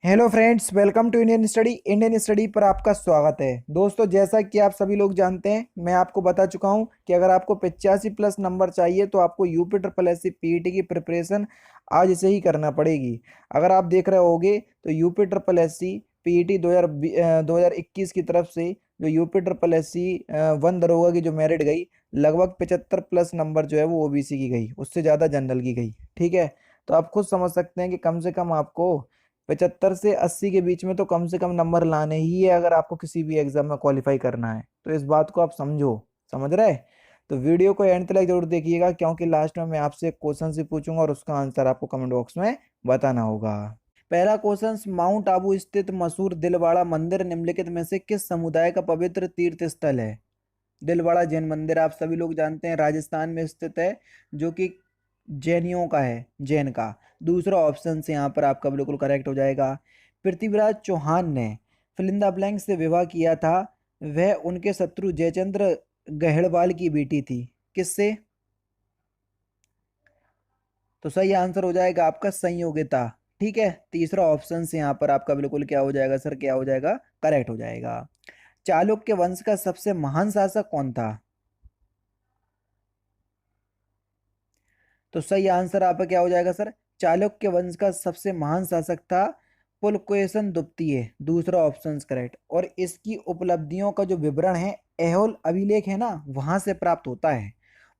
Hello friends, welcome to Indian study पर आपका स्वागत है। दोस्तों, जैसा कि आप सभी लोग जानते हैं, मैं आपको बता चुका हूं कि अगर आपको 85 प्लस नंबर चाहिए तो आपको UP triple S C PET की प्रिपरेशन आज से ही करना पड़ेगी। अगर आप देख रहे होगे तो UP triple S C PET 2021 की तरफ से जो UP triple S C one दरोगा की जो मेरिट गई, लगभग 75 प्लस नंबर जो है वो ओबीसी की गई, उससे ज़्यादा जनरल की गई। ठीक है, तो आप खुद समझ सकते हैं कि कम से कम आपको 75 से 80 के बीच में तो कम से कम नंबर लाने ही है अगर आपको किसी भी एग्जाम में क्वालिफाई करना है। तो इस बात को आप समझो, समझ रहे। तो वीडियो को एंड तक जरूर देखिएगा, क्योंकि लास्ट में मैं आपसे एक क्वेश्चन भी पूछूंगा और उसका आंसर आपको कमेंट बॉक्स में बताना होगा। पहला क्वेश्चन, माउंट आबू स्थित मशहूर दिलवाड़ा मंदिर निम्नलिखित में से किस समुदाय का पवित्र तीर्थ स्थल है? दिलवाड़ा जैन मंदिर आप सभी लोग जानते हैं, राजस्थान में स्थित है, जो कि जैनियों का है, जैन का। दूसरा ऑप्शन से यहाँ पर आपका बिल्कुल करेक्ट हो जाएगा। पृथ्वीराज चौहान ने फिलिंदा ब्लैंक से विवाह किया था, वह उनके शत्रु जयचंद्र गहड़वाल की बेटी थी, किससे? तो सही आंसर हो जाएगा आपका संयोगिता। ठीक है, तीसरा ऑप्शन से यहाँ पर आपका बिल्कुल क्या हो जाएगा सर, क्या हो जाएगा, करेक्ट हो जाएगा। चालुक्य वंश का सबसे महान शासक कौन था? तो सही आंसर आपका क्या हो जाएगा सर, चालुक्य वंश का सबसे महान शासक था पुलकेशिन द्वितीय। दूसरा ऑप्शन करेक्ट। और इसकी उपलब्धियों का जो विवरण है ऐहोल अभिलेख है ना, वहां से प्राप्त होता है।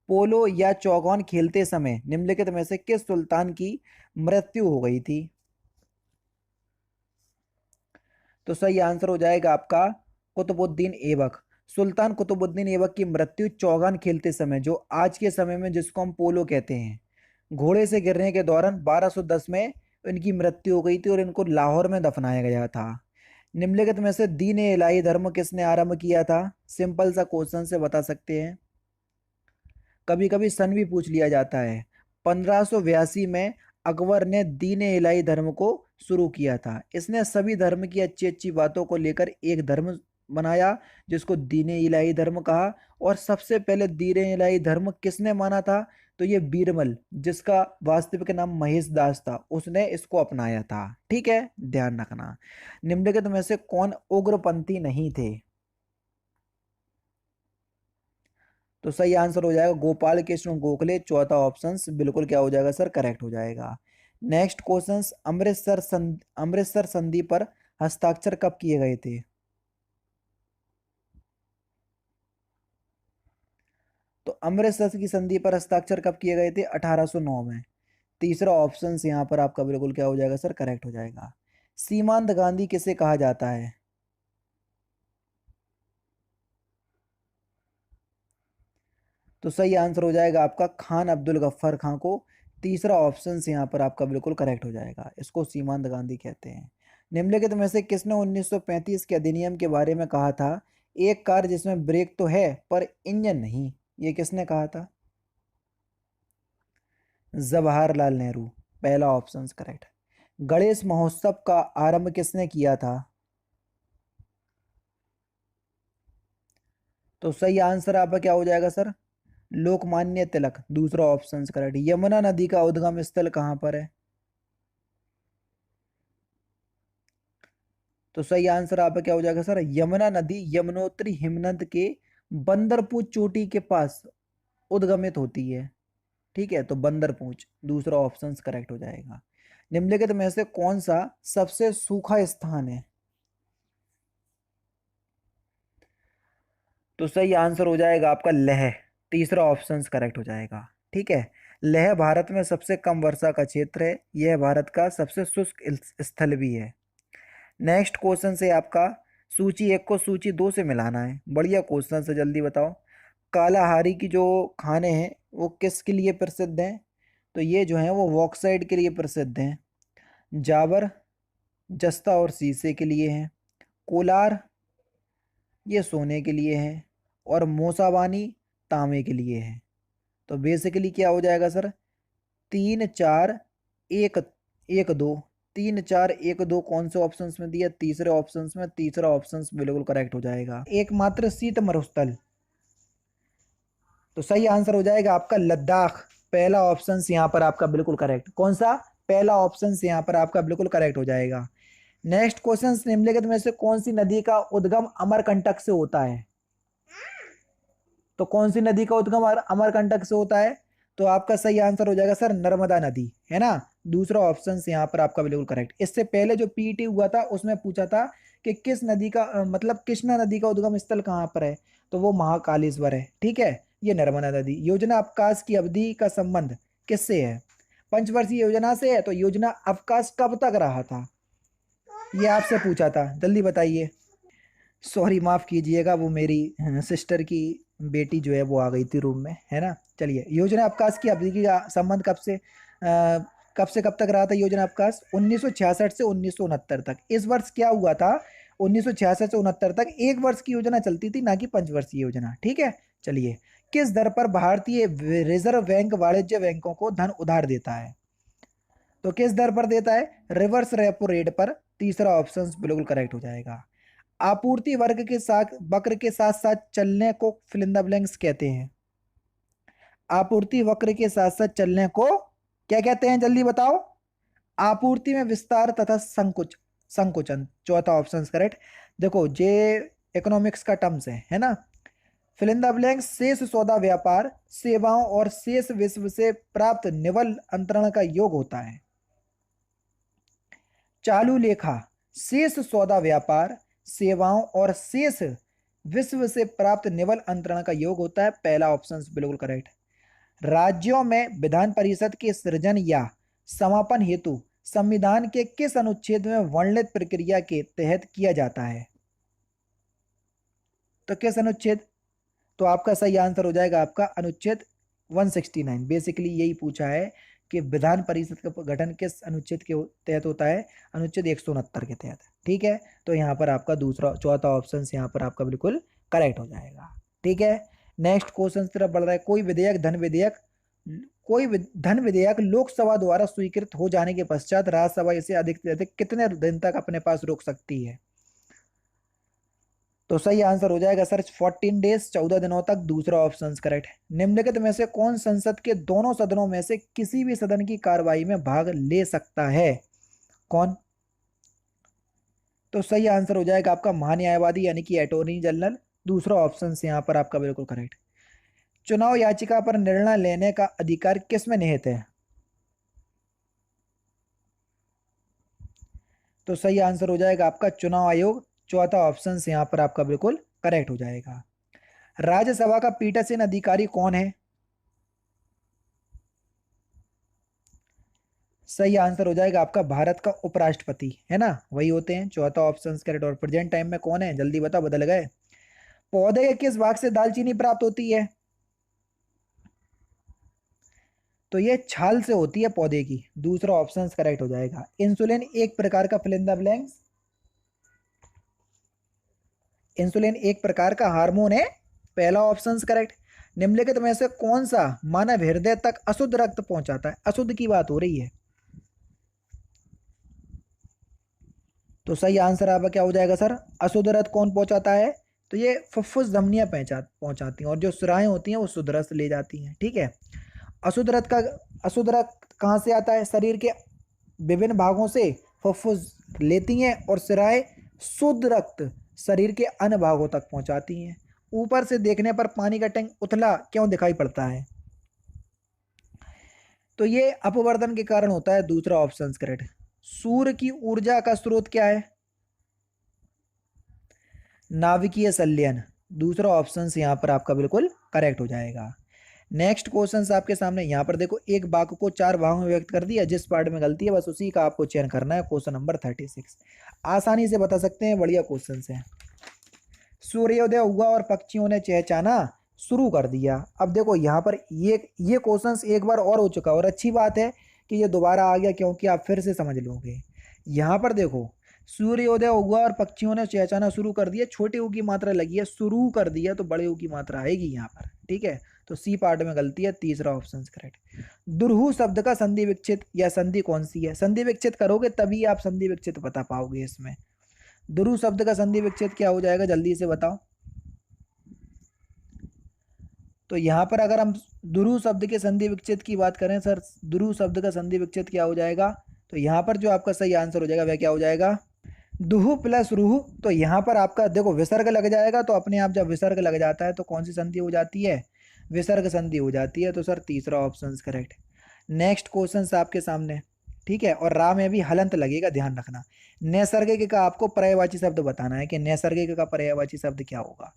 पोलो या चौगान खेलते समय निम्नलिखित में से किस सुल्तान की मृत्यु हो गई थी? तो सही आंसर हो जाएगा आपका कुतुबुद्दीन ऐबक। सुल्तान कुतुबुद्दीन ऐबक की मृत्यु चौगान खेलते समय, जो आज के समय में जिसको हम पोलो कहते हैं, घोड़े से गिरने के दौरान 1210 में इनकी मृत्यु हो गई थी और इनको लाहौर में दफनाया गया था। निम्नलिखित में से दीन ए इलाही धर्म किसने आरंभ किया था? सिंपल सा क्वेश्चन से बता सकते हैं, कभी कभी सन भी पूछ लिया जाता है। 1582 में अकबर ने दीन ए इलाही धर्म को शुरू किया था। इसने सभी धर्म की अच्छी अच्छी बातों को लेकर एक धर्म बनाया, जिसको दीन ए इलाही धर्म कहा। और सबसे पहले दीन ए इलाही धर्म किसने माना था? तो ये बीरबल, जिसका वास्तविक नाम महेश दास था, उसने इसको अपनाया था। ठीक है, ध्यान रखना। निम्नलिखित में से कौन उग्रपंथी नहीं थे? तो सही आंसर हो जाएगा गोपाल कृष्ण गोखले। चौथा ऑप्शन बिल्कुल क्या हो जाएगा सर, करेक्ट हो जाएगा। नेक्स्ट क्वेश्चन, अमृतसर संधि पर हस्ताक्षर कब किए गए थे? तो अमृतसर की संधि पर हस्ताक्षर कब किए गए थे? 1809 में। तीसरा ऑप्शन यहाँ पर आपका बिल्कुल क्या हो जाएगा सर, करेक्ट हो जाएगा। सीमांत गांधी किसे कहा जाता है? तो सही आंसर हो जाएगा आपका खान अब्दुल गफ्फार खां को। तीसरा ऑप्शन से यहाँ पर आपका बिल्कुल करेक्ट हो जाएगा, इसको सीमांत गांधी कहते हैं। निम्नलिखित में से किसने 1935 के अधिनियम के बारे में कहा था, एक कार जिसमें ब्रेक तो है पर इंजन नहीं? ये किसने कहा था? जवाहरलाल नेहरू। पहला ऑप्शन करेक्ट। गणेश महोत्सव का आरंभ किसने किया था? तो सही आंसर आपका क्या हो जाएगा सर, लोकमान्य तिलक। दूसरा ऑप्शन करेक्ट। यमुना नदी का उद्गम स्थल कहाँ पर है? तो सही आंसर आपका क्या हो जाएगा सर, यमुना नदी यमुनोत्री हिमनद के बंदरपूछ चोटी के पास उद्गमित होती है। ठीक है, तो बंदरपूछ दूसरा ऑप्शन करेक्ट हो जाएगा। निम्नलिखित में से कौन सा सबसे सूखा स्थान है? तो सही आंसर हो जाएगा आपका लेह। तीसरा ऑप्शन करेक्ट हो जाएगा। ठीक है, लेह भारत में सबसे कम वर्षा का क्षेत्र है, यह भारत का सबसे शुष्क स्थल भी है। नेक्स्ट क्वेश्चन से आपका सूची एक को सूची दो से मिलाना है। बढ़िया क्वेश्चन से, जल्दी बताओ। कालाहारी की जो खाने हैं वो किसके लिए प्रसिद्ध हैं? तो ये जो है वो बॉक्साइट के लिए प्रसिद्ध हैं। जावर जस्ता और शीशे के लिए हैं। कोलार ये सोने के लिए है। और मोसाबानी तांबे के लिए है। तो बेसिकली क्या हो जाएगा सर, 3 4 1 1 2। 3 4 1 2 कौन से ऑप्शंस में दिया? तीसरे ऑप्शंस में। तीसरा ऑप्शंस बिल्कुल करेक्ट हो जाएगा। एकमात्र शीत मरुस्थल, तो सही आंसर हो जाएगा आपका लद्दाख। पहला ऑप्शन यहाँ पर आपका बिल्कुल करेक्ट। कौन सा? पहला ऑप्शन यहाँ पर आपका बिल्कुल करेक्ट हो जाएगा। नेक्स्ट क्वेश्चन, निम्नलिखित में से कौन सी नदी का उद्गम अमरकंटक से होता है? तो कौन सी नदी का उद्गम अमरकंटक से होता है? तो आपका सही आंसर हो जाएगा सर नर्मदा नदी, है ना। दूसरा ऑप्शन यहाँ पर आपका बिल्कुल करेक्ट। इससे पहले जो पीईटी हुआ था उसमें पूछा था कि किस नदी का मतलब कृष्णा नदी का उद्गम स्थल कहाँ पर है, तो वो महाकालेश्वर है, ठीक है। ये नर्मदा नदी। योजना अवकाश की अवधि का संबंध किससे है? पंचवर्षीय योजना से है। तो योजना अवकाश कब तक रहा था, ये आपसे पूछा था, जल्दी बताइए। सॉरी माफ कीजिएगा, वो मेरी सिस्टर की बेटी जो है वो आ गई थी रूम में, है ना। चलिए, योजना अवकाश की अवधि का संबंध कब से कब तक रहा था योजना अवकाश? 1966 से 1969 तक। इस वर्ष क्या हुआ था, 1966 से 69 तक एक वर्ष की योजना चलती थी, ना कि पंचवर्षीय योजना, ठीक है। चलिए, किस दर पर भारतीय रिजर्व बैंक वाणिज्य बैंकों को धन उधार देता है? तो किस दर पर देता है? रिवर्स रेपो रेट पर। तीसरा ऑप्शन बिल्कुल करेक्ट हो जाएगा। आपूर्ति वर्ग के साथ वक्र के साथ साथ चलने को फिल इन द ब्लैंक्स कहते हैं। आपूर्ति वक्र के साथ साथ चलने को क्या कहते हैं, जल्दी बताओ। आपूर्ति में विस्तार तथा संकुचन। चौथा ऑप्शन करेक्ट। देखो जे इकोनॉमिक्स का टर्म्स है ना। फिल इन द ब्लैंक्स शेष सौदा व्यापार सेवाओं और शेष विश्व से प्राप्त निवल अंतरण का योग होता है। चालू लेखा शेष सौदा व्यापार सेवाओं और शेष विश्व से प्राप्त निवल अंतरण का योग होता है। पहला ऑप्शन बिल्कुल करेक्ट। राज्यों में विधान परिषद के सृजन या समापन हेतु संविधान के किस अनुच्छेद में वर्णित प्रक्रिया के तहत किया जाता है? तो किस अनुच्छेद? तो आपका सही आंसर हो जाएगा आपका अनुच्छेद 169। बेसिकली यही पूछा है कि विधान परिषद का गठन किस अनुच्छेद के तहत होता है? अनुच्छेद 169 के तहत, ठीक है। तो यहाँ पर आपका चौथा ऑप्शन यहाँ पर आपका बिल्कुल करेक्ट हो जाएगा, ठीक है। नेक्स्ट क्वेश्चन तरफ बढ़ रहा है। कोई धन विधेयक लोकसभा द्वारा स्वीकृत हो जाने के पश्चात राज्यसभा इसे अधिक से अधिक कितने दिन तक अपने पास रोक सकती है? तो सही आंसर हो जाएगा सर 14 डेज, 14 दिनों तक। दूसरा ऑप्शन करेक्ट है। निम्नलिखित में से कौन संसद के दोनों सदनों में से किसी भी सदन की कार्रवाई में भाग ले सकता है? कौन? तो सही आंसर हो जाएगा आपका महान्यायवादी यानी कि अटॉर्नी जनरल। दूसरा ऑप्शन यहाँ पर आपका बिल्कुल करेक्ट। चुनाव याचिका पर निर्णय लेने का अधिकार किस में निहित है? तो सही आंसर हो जाएगा आपका चुनाव आयोग। चौथा ऑप्शन यहाँ पर आपका बिल्कुल करेक्ट हो जाएगा। राज्यसभा का पीठासीन अधिकारी कौन है? सही आंसर हो जाएगा आपका भारत का उपराष्ट्रपति, है ना, वही होते हैं। चौथा ऑप्शन करेक्ट। और प्रेजेंट टाइम में कौन है, जल्दी बताओ, बदल गए। पौधे के किस भाग से दालचीनी प्राप्त होती है? तो ये छाल से होती है पौधे की। दूसरा ऑप्शन करेक्ट हो जाएगा। इंसुलिन एक प्रकार का fill in the blanks. Insulin एक प्रकार का हार्मोन है। पहला ऑप्शन करेक्ट। निम्नलिखित में से कौन सा मानव हृदय तक अशुद्ध रक्त पहुंचाता है? अशुद्ध की बात हो रही है। तो सही आंसर आपका क्या हो जाएगा सर? अशुद्ध रक्त कौन पहुंचाता है? तो ये फुफ्फुस धमनियां पहुंचाती हैं, और जो सुराहें होती हैं वो शुद्ध रक्त ले जाती हैं, ठीक है। अशुद्ध रक्त कहाँ से आता है? शरीर के विभिन्न भागों से फुफ्फुस लेती हैं और सिराएं शुद्ध रक्त शरीर के अन्य भागों तक पहुंचाती हैं। ऊपर से देखने पर पानी का टैंक उथला क्यों दिखाई पड़ता है? तो ये अपवर्तन के कारण होता है। दूसरा ऑप्शन करेक्ट। सूर्य की ऊर्जा का स्रोत क्या है? नाभिकीय संलयन। दूसरा ऑप्शन यहाँ पर आपका बिल्कुल करेक्ट हो जाएगा। नेक्स्ट क्वेश्चन आपके सामने। यहाँ पर देखो, एक वाक्य को 4 भागों में व्यक्त कर दिया, जिस पार्ट में गलती है बस उसी का आपको चयन करना है। क्वेश्चन नंबर 36 आसानी से बता सकते हैं, बढ़िया क्वेश्चन है। सूर्योदय हुआ और पक्षियों ने चहचहाना शुरू कर दिया। अब देखो यहाँ पर ये क्वेश्चन एक बार और हो चुका, और अच्छी बात है कि ये दोबारा आ गया, क्योंकि आप फिर से समझ लोगे। यहाँ पर देखो, सूर्योदय हुआ और पक्षियों ने चहचहाना शुरू कर दिया, छोटे ऊ की मात्रा लगी है, शुरू कर दिया तो बड़े ऊ की मात्रा आएगी यहाँ पर, ठीक है। तो सी पार्ट में गलती है। तीसरा ऑप्शन करेक्ट। दुरहु शब्द का संधि विच्छेद या संधि कौन सी है? संधि विच्छेद करोगे तभी आप संधि विच्छेद बता पाओगे इसमें। दुरु शब्द का संधि विच्छेद क्या हो जाएगा, जल्दी से बताओ। तो यहाँ पर अगर हम दुरु शब्द के संधि विच्छेद की बात करें सर, दुरु शब्द का संधि विच्छेद क्या हो जाएगा? तो यहाँ पर जो आपका सही आंसर हो जाएगा वह क्या हो जाएगा? दुहु प्लस रूहु, तो यहाँ पर आपका देखो विसर्ग लग जाएगा, तो अपने आप जब विसर्ग लग जाता है तो कौन सी संधि हो जाती है, विसर्ग संधि हो जाती है। तो सर तीसरा ऑप्शन करेक्ट। नेक्स्ट क्वेश्चन आपके सामने, ठीक है। और रा में भी हलंत लगेगा, ध्यान रखना। नैसर्गिक का आपको पर्यायवाची शब्द बताना है कि नैसर्गिक का पर्यायवाची शब्द क्या होगा।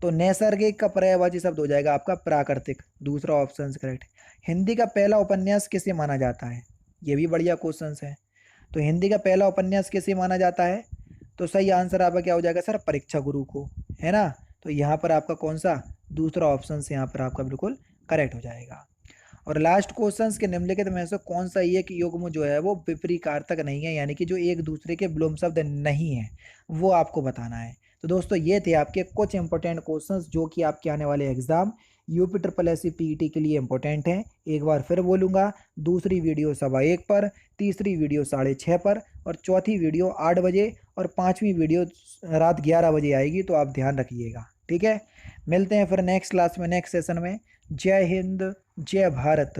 तो नैसर्गिक का पर्यायवाची शब्द हो जाएगा आपका प्राकृतिक, दूसरा ऑप्शन करेक्ट। हिंदी का पहला उपन्यास किसे माना जाता है, ये भी बढ़िया क्वेश्चन है। तो हिंदी का पहला उपन्यास किसे माना जाता है, तो सही आंसर आपका क्या हो जाएगा सर, परीक्षा गुरु को, है ना। तो यहाँ पर आपका कौन सा, दूसरा ऑप्शन यहाँ पर आपका बिल्कुल करेक्ट हो जाएगा। और लास्ट क्वेश्चंस के निम्नलिखित में से कौन सा एक युग्म जो है वो विपरीकारतक नहीं है, यानी कि जो एक दूसरे के विलोम शब्द नहीं है, वो आपको बताना है। तो दोस्तों ये थे आपके कुछ इंपॉर्टेंट क्वेश्चंस जो कि आपके आने वाले exam UP triple S C PET के लिए इंपॉर्टेंट हैं। एक बार फिर बोलूँगा, दूसरी वीडियो 1:15 पर, तीसरी वीडियो 6:30 पर, और चौथी वीडियो 8 बजे, और पाँचवीं वीडियो रात 11 बजे आएगी। तो आप ध्यान रखिएगा, ठीक है। मिलते हैं फिर नेक्स्ट क्लास में, नेक्स्ट सेशन में। जय हिंद, जय भारत।